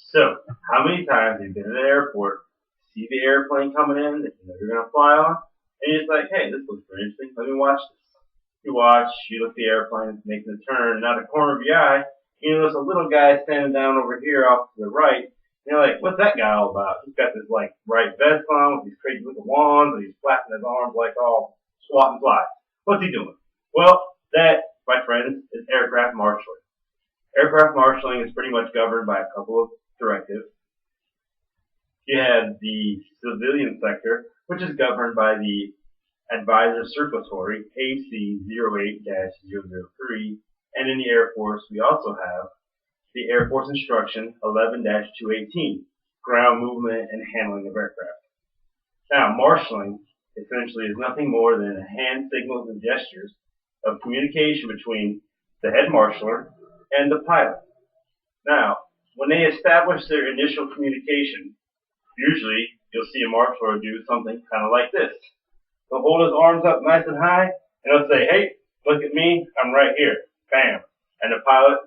So, how many times have you been in the airport, see the airplane coming in that you know you're going to fly on, and you're just like, hey, this looks pretty interesting, let me watch this. You watch, you look at the airplane, it's making a turn, and out of the corner of your eye, you notice a little guy standing down over here off to the right, and you're like, what's that guy all about? He's got this, like, bright vest on with these crazy looking wands, and he's flapping his arms like all swat and fly. What's he doing? Well, that, my friends, is aircraft marshaling. Aircraft marshaling is pretty much governed by a couple of directives. You have the civilian sector, which is governed by the Advisor Circulatory AC08-003, and in the Air Force we also have the Air Force Instruction 11-218, Ground Movement and Handling of Aircraft. Now, marshaling essentially is nothing more than hand signals and gestures of communication between the head marshaller and the pilot. Now, when they establish their initial communication, usually you'll see a marshaller do something kind of like this. He'll hold his arms up nice and high, and he'll say, hey, look at me, I'm right here. Bam. And the pilot,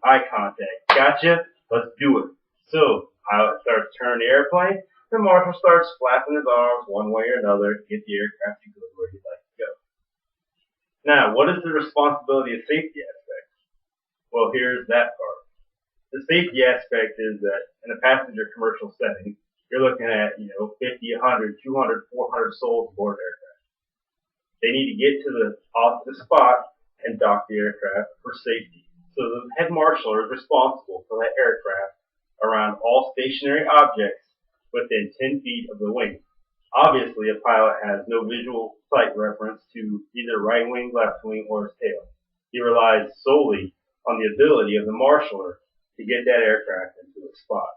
eye contact. Gotcha, let's do it. So, pilot starts turning the airplane, the marshal starts flapping his arms one way or another to get the aircraft to go where he'd like to go. Now, what is the responsibility of safety aspect? Well, here's that part. The safety aspect is that in a passenger commercial setting, you're looking at, 50, 100, 200, 400 souls aboard an aircraft. They need to get to the spot and dock the aircraft for safety. So the head marshaller is responsible for that aircraft around all stationary objects within 10 feet of the wing. Obviously, a pilot has no visual sight reference to either right wing, left wing, or his tail. He relies solely on the ability of the marshaller to get that aircraft into its spot.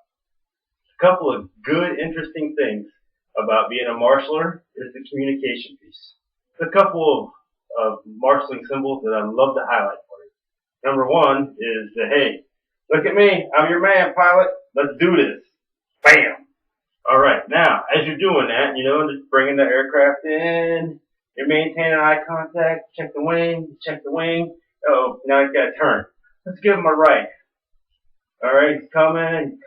A couple of good, interesting things about being a marshaller is the communication piece. There's a couple of marshaling symbols that I'd love to highlight for you. Number one is the hey, look at me, I'm your man, pilot. Let's do this. Bam. All right, now, as you're doing that, just bringing the aircraft in, you're maintaining eye contact, check the wing. Oh, now he's got to turn. Let's give him a right. All right, he's coming.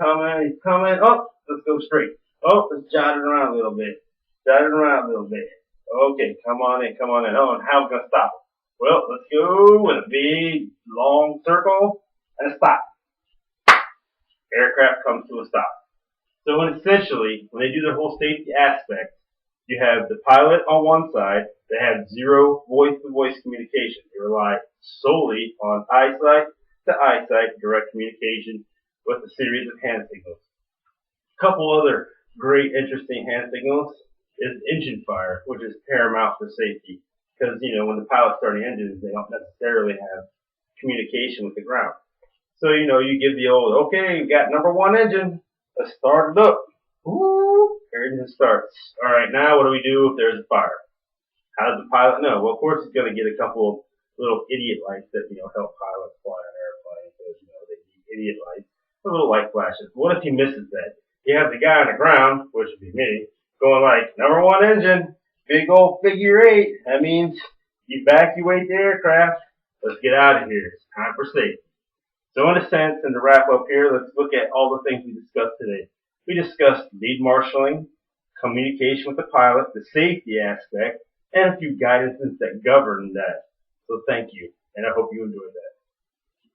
Oh, let's go straight. Oh, let's jot it around a little bit. Okay, come on in. Oh, and how are we going to stop it? Well, let's go with a big, long circle and a stop. Aircraft comes to a stop. So essentially, when they do their whole safety aspect, you have the pilot on one side. They have zero voice-to-voice communication. They rely solely on eyesight to eyesight direct communication with a series of hand signals. A couple other great, interesting hand signals is engine fire, which is paramount for safety. Because, when the pilot's starting engines, they don't necessarily have communication with the ground. So, you give the old, okay, we got number one engine. Let's start it up. Woo! Engine starts. All right, now what do we do if there's a fire? How does the pilot know? Well, of course, he's going to get a couple of little idiot lights that, help pilots fly on airplanes because, they need idiot lights. A little light flashes. What if he misses that? You have the guy on the ground, which would be me, going like, number one engine, big old figure 8. That means evacuate the aircraft. Let's get out of here. It's time for safety. So in a sense, and to wrap up here, let's look at all the things we discussed today. We discussed lead marshaling, communication with the pilot, the safety aspect, and a few guidances that govern that. So thank you, and I hope you enjoyed that.